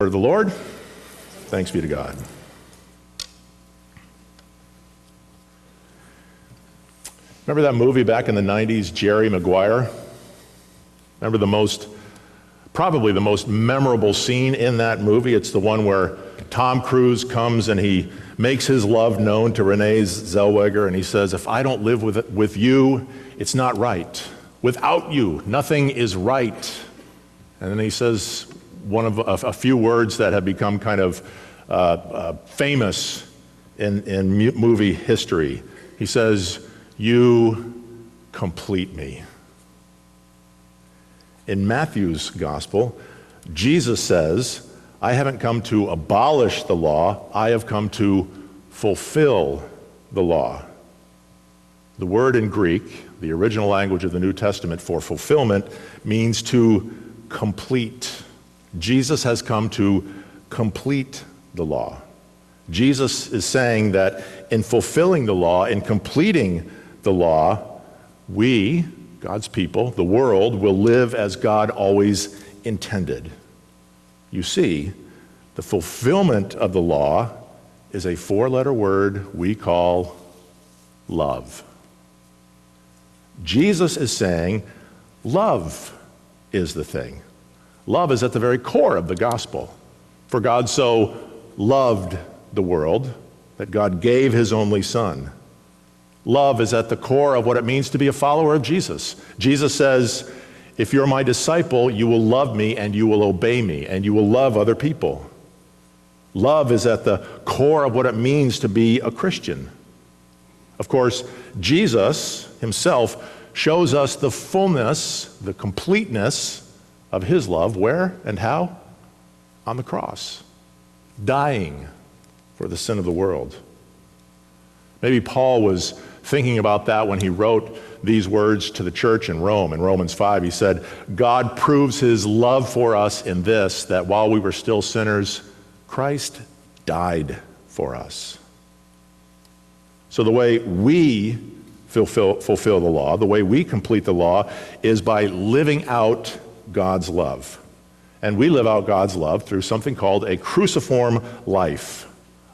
Word of the Lord. Thanks be to God. Remember that movie back in the 90s, Jerry Maguire? Remember probably the most memorable scene in that movie? It's the one where Tom Cruise comes and he makes his love known to Renee Zellweger, and he says, "If I don't live with you, it's not right. Without you, nothing is right." And then he says one of a few words that have become kind of famous in movie history. He says, "You complete me." In Matthew's gospel, Jesus says, "I haven't come to abolish the law, I have come to fulfill the law." The word in Greek, the original language of the New Testament for fulfillment, means to complete. Jesus has come to complete the law. Jesus is saying that in fulfilling the law, in completing the law, we, God's people, the world, will live as God always intended. You see, the fulfillment of the law is a four-letter word we call love. Jesus is saying love is the thing. Love is at the very core of the gospel. For God so loved the world that God gave his only Son. Love is at the core of what it means to be a follower of Jesus. Jesus says, "If you're my disciple, you will love me and you will obey me and you will love other people." Love is at the core of what it means to be a Christian. Of course, Jesus himself shows us the fullness, the completeness of his love. Where and how? On the cross, dying for the sin of the world. Maybe Paul was thinking about that when he wrote these words to the church in Rome. In Romans 5, he said, "God proves his love for us in this, that while we were still sinners, Christ died for us." So the way we fulfill the law, the way we complete the law, is by living out God's love. And we live out God's love through something called a cruciform life.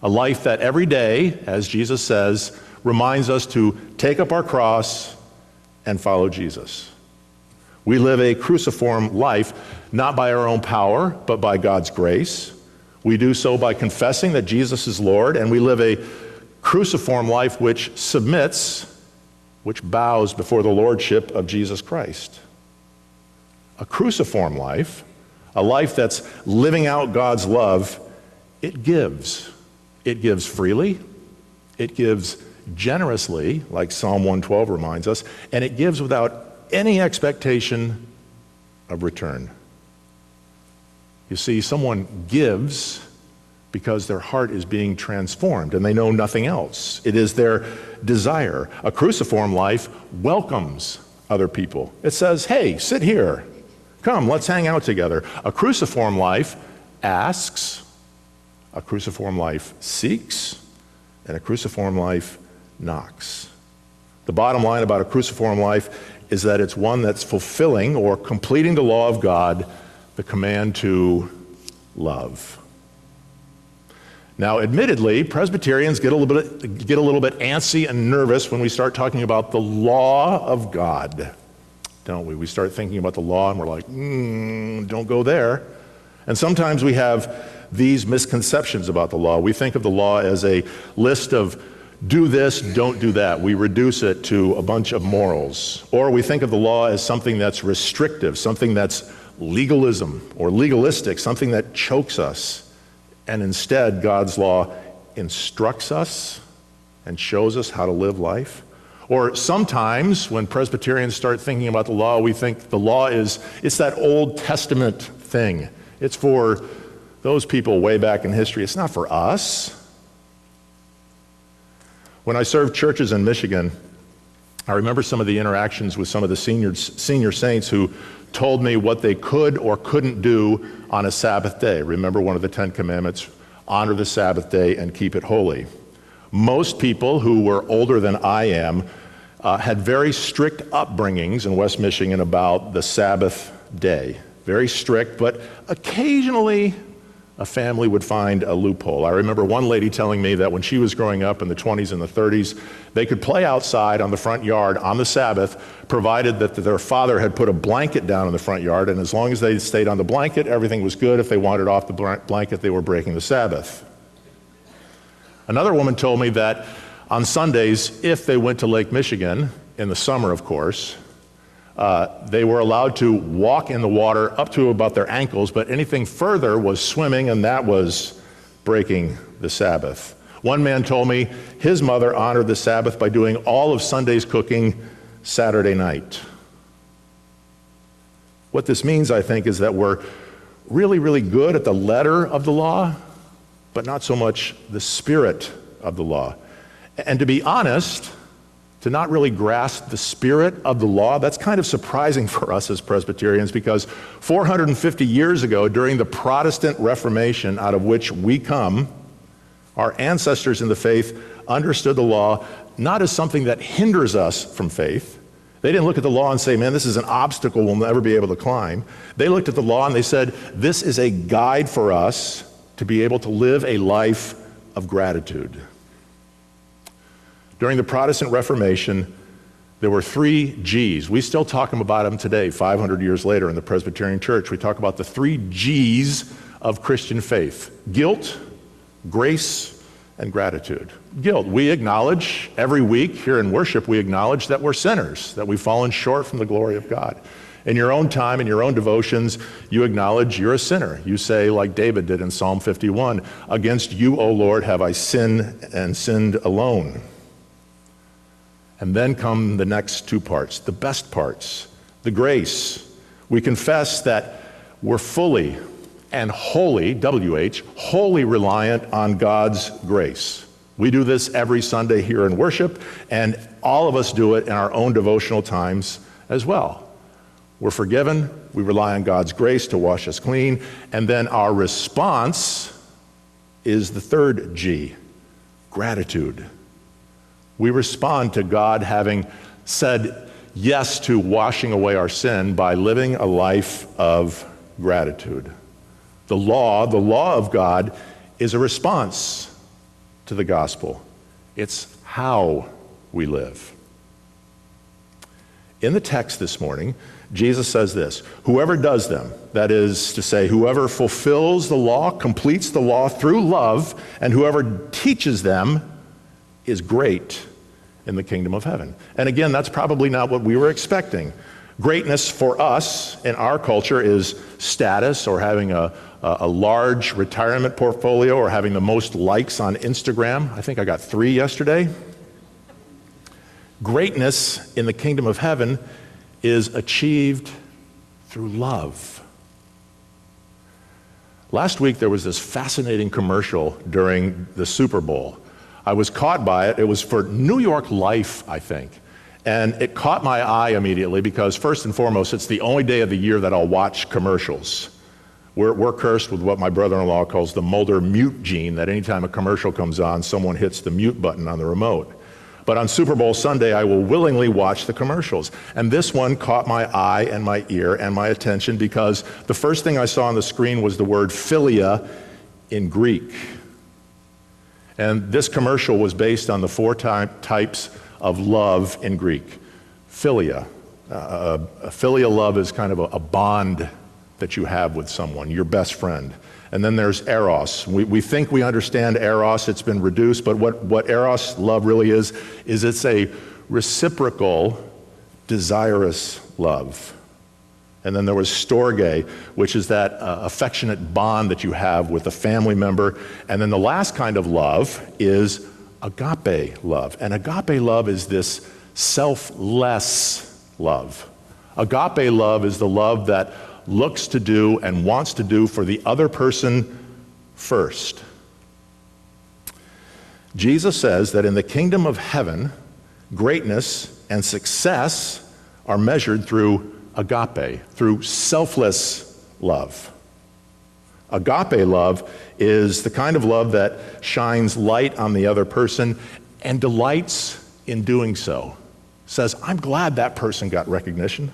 A life that every day, as Jesus says, reminds us to take up our cross and follow Jesus. We live a cruciform life, not by our own power, but by God's grace. We do so by confessing that Jesus is Lord, and we live a cruciform life which submits, which bows before the lordship of Jesus Christ. A cruciform life, a life that's living out God's love, it gives. It gives freely, it gives generously, like Psalm 112 reminds us, and it gives without any expectation of return. You see, someone gives because their heart is being transformed and they know nothing else. It is their desire. A cruciform life welcomes other people. It says, "Hey, sit here. Come, let's hang out together." A cruciform life asks, a cruciform life seeks, and a cruciform life knocks. The bottom line about a cruciform life is that it's one that's fulfilling or completing the law of God, the command to love. Now, admittedly, Presbyterians get a little bit antsy and nervous when we start talking about the law of God, don't we? We start thinking about the law and we're like, don't go there. And sometimes we have these misconceptions about the law. We think of the law as a list of do this, don't do that. We reduce it to a bunch of morals. Or we think of the law as something that's restrictive, something that's legalism or legalistic, something that chokes us. And instead, God's law instructs us and shows us how to live life. Or sometimes, when Presbyterians start thinking about the law, we think the law it's that Old Testament thing. It's for those people way back in history. It's not for us. When I served churches in Michigan, I remember some of the interactions with some of the senior saints who told me what they could or couldn't do on a Sabbath day. Remember one of the 10 Commandments, honor the Sabbath day and keep it holy. Most people who were older than I am had very strict upbringings in West Michigan about the Sabbath day. Very strict, but occasionally a family would find a loophole. I remember one lady telling me that when she was growing up in the 20s and the 30s, they could play outside on the front yard on the Sabbath, provided that their father had put a blanket down in the front yard, and as long as they stayed on the blanket, everything was good. If they wandered off the blanket, they were breaking the Sabbath. Another woman told me that on Sundays, if they went to Lake Michigan, in the summer of course, they were allowed to walk in the water up to about their ankles, but anything further was swimming, and that was breaking the Sabbath. One man told me his mother honored the Sabbath by doing all of Sunday's cooking Saturday night. What this means, I think, is that we're really, really good at the letter of the law, but not so much the spirit of the law. And to be honest, to not really grasp the spirit of the law, that's kind of surprising for us as Presbyterians, because 450 years ago, during the Protestant Reformation out of which we come, our ancestors in the faith understood the law not as something that hinders us from faith. They didn't look at the law and say, man, this is an obstacle we'll never be able to climb. They looked at the law and they said, this is a guide for us to be able to live a life of gratitude. During the Protestant Reformation, there were 3 G's. We still talk about them today, 500 years later in the Presbyterian Church. We talk about the 3 G's of Christian faith: guilt, grace, and gratitude. Guilt. We acknowledge every week here in worship, we acknowledge that we're sinners, that we've fallen short from the glory of God. In your own time, in your own devotions, you acknowledge you're a sinner. You say, like David did in Psalm 51, against you, O Lord, have I sinned and sinned alone. And then come the next 2 parts, the best parts, the grace. We confess that we're fully and wholly, WH, wholly reliant on God's grace. We do this every Sunday here in worship, and all of us do it in our own devotional times as well. We're forgiven, we rely on God's grace to wash us clean, and then our response is the 3rd G, gratitude. We respond to God having said yes to washing away our sin by living a life of gratitude. The law of God, is a response to the gospel. It's how we live. In the text this morning, Jesus says this: whoever does them, that is to say, whoever fulfills the law, completes the law through love, and whoever teaches them is great in the kingdom of heaven. And again, that's probably not what we were expecting. Greatness for us in our culture is status, or having a large retirement portfolio, or having the most likes on Instagram. I think I got 3 yesterday. Greatness in the kingdom of heaven is achieved through love. Last week there was this fascinating commercial during the Super Bowl. I was caught by it. It was for New York Life, I think. And it caught my eye immediately because, first and foremost, it's the only day of the year that I'll watch commercials. We're cursed with what my brother-in-law calls the Mulder mute gene, that anytime a commercial comes on, someone hits the mute button on the remote. But on Super Bowl Sunday, I will willingly watch the commercials. And this one caught my eye and my ear and my attention because the first thing I saw on the screen was the word philia in Greek. And this commercial was based on the 4 types of love in Greek. Philia. A filial love is kind of a bond that you have with someone, your best friend. And then there's eros. We think we understand eros. It's been reduced, but what eros love really is it's a reciprocal, desirous love. And then there was storge, which is that affectionate bond that you have with a family member. And then the last kind of love is agape love. And agape love is this selfless love. Agape love is the love that looks to do and wants to do for the other person first. Jesus says that in the kingdom of heaven, greatness and success are measured through agape, through selfless love. Agape love is the kind of love that shines light on the other person and delights in doing so. Says, I'm glad that person got recognition.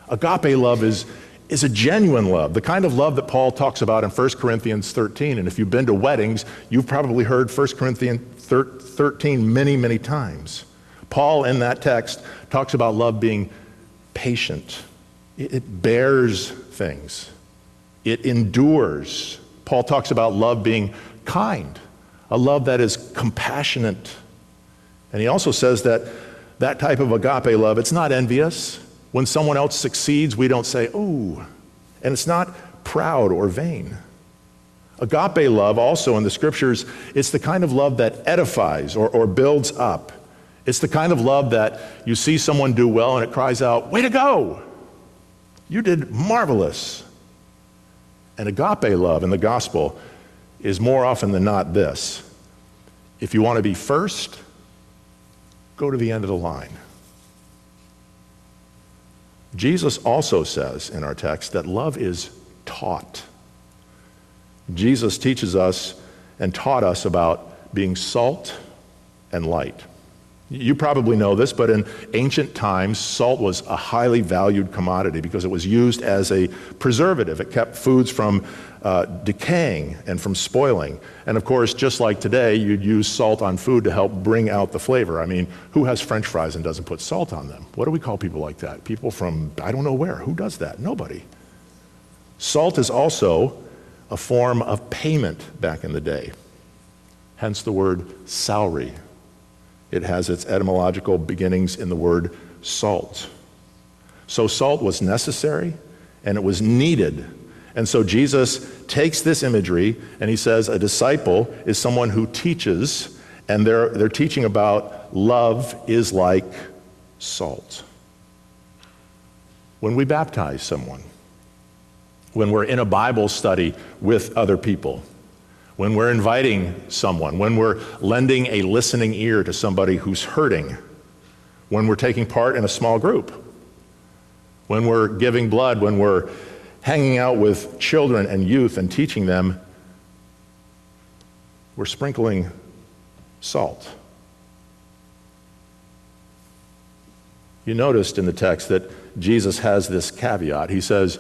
Agape love is is a genuine love, the kind of love that Paul talks about in 1 Corinthians 13. And if you've been to weddings, you've probably heard 1 Corinthians 13 many, many times. Paul, in that text, talks about love being patient. It bears things. It endures. Paul talks about love being kind, a love that is compassionate. And he also says that that type of agape love, it's not envious. When someone else succeeds, we don't say, ooh, and it's not proud or vain. Agape love also in the scriptures, it's the kind of love that edifies or builds up. It's the kind of love that you see someone do well and it cries out, way to go! You did marvelous. And agape love in the gospel is more often than not this. If you want to be first, go to the end of the line. Jesus also says in our text that love is taught. Jesus teaches us and taught us about being salt and light. You probably know this, but in ancient times, salt was a highly valued commodity because it was used as a preservative. It kept foods from decaying and from spoiling. And of course, just like today, you'd use salt on food to help bring out the flavor. I mean, who has French fries and doesn't put salt on them? What do we call people like that? People from I don't know where. Who does that? Nobody. Salt is also a form of payment back in the day. Hence the word salary. It has its etymological beginnings in the word salt. So salt was necessary and it was needed. And so Jesus takes this imagery and he says a disciple is someone who teaches, and they're teaching about love is like salt. When we baptize someone, when we're in a Bible study with other people, when we're inviting someone, when we're lending a listening ear to somebody who's hurting, when we're taking part in a small group, when we're giving blood, when we're hanging out with children and youth and teaching them, we're sprinkling salt. You noticed in the text that Jesus has this caveat. He says,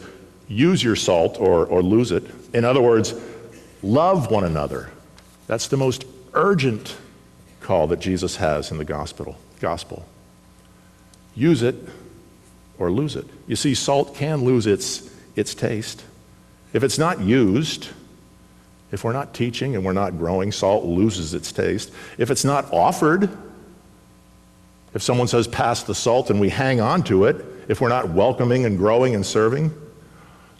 use your salt or lose it. In other words, love one another. That's the most urgent call that Jesus has in the gospel. Use it or lose it. You see, salt can lose its taste. If it's not used, if we're not teaching and we're not growing, salt loses its taste. If it's not offered, if someone says pass the salt and we hang on to it, if we're not welcoming and growing and serving,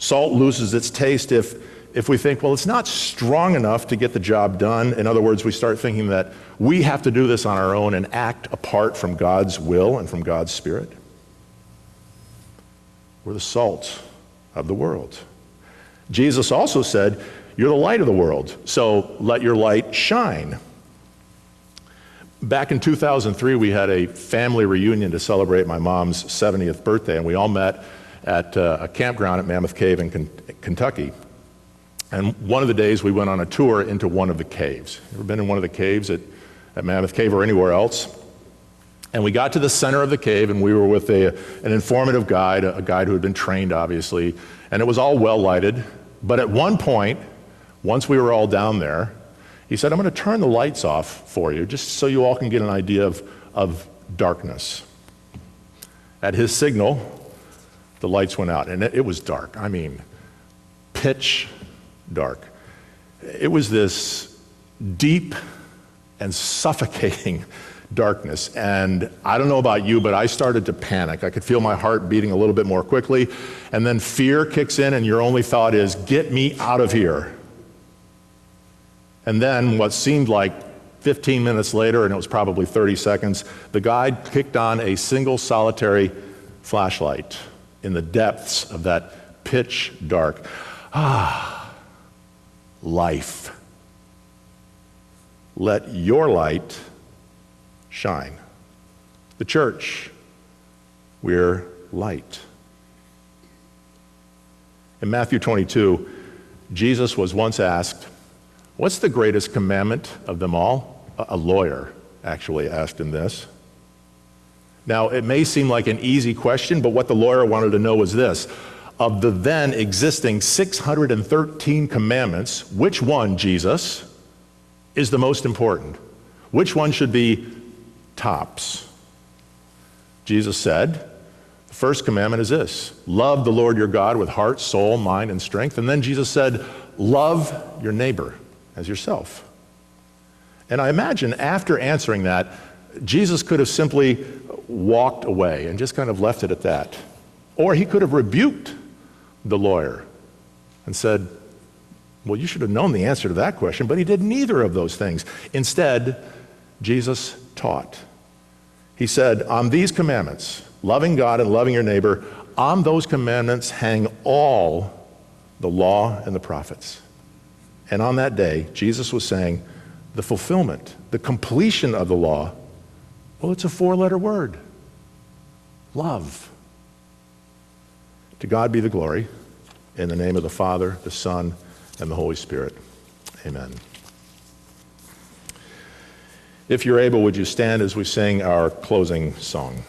salt loses its taste if we think, well, it's not strong enough to get the job done. In other words, we start thinking that we have to do this on our own and act apart from God's will and from God's Spirit. We're the salt of the world. Jesus also said, you're the light of the world, so let your light shine. Back in 2003, we had a family reunion to celebrate my mom's 70th birthday, and we all met at a campground at Mammoth Cave in Kentucky. And one of the days we went on a tour into one of the caves. Ever been in one of the caves at Mammoth Cave or anywhere else? And we got to the center of the cave and we were with an informative guide, a guide who had been trained obviously, and it was all well lighted. But at one point, once we were all down there, he said, I'm going to turn the lights off for you just so you all can get an idea of darkness. At his signal, the lights went out and it was dark. I mean, pitch dark. It was this deep and suffocating darkness. And I don't know about you, but I started to panic. I could feel my heart beating a little bit more quickly. And then fear kicks in and your only thought is, get me out of here. And then what seemed like 15 minutes later, and it was probably 30 seconds, the guide kicked on a single solitary flashlight in the depths of that pitch dark. Life. Let your light shine. The church, we're light. In Matthew 22, Jesus was once asked, what's the greatest commandment of them all? A lawyer actually asked him this. Now, it may seem like an easy question, but what the lawyer wanted to know was this. of the then existing 613 commandments, which one, Jesus, is the most important? Which one should be tops? Jesus said, the first commandment is this: love the Lord your God with heart, soul, mind, and strength. And then Jesus said, love your neighbor as yourself. And I imagine after answering that, Jesus could have simply walked away and just kind of left it at that. Or he could have rebuked the lawyer and said, well, you should have known the answer to that question, but he did neither of those things. Instead, Jesus taught. He said, on these commandments, loving God and loving your neighbor, on those commandments hang all the law and the prophets. And on that day, Jesus was saying, the fulfillment, the completion of the law, well, it's a 4-letter word: love. To God be the glory, in the name of the Father, the Son, and the Holy Spirit. Amen. If you're able, would you stand as we sing our closing song?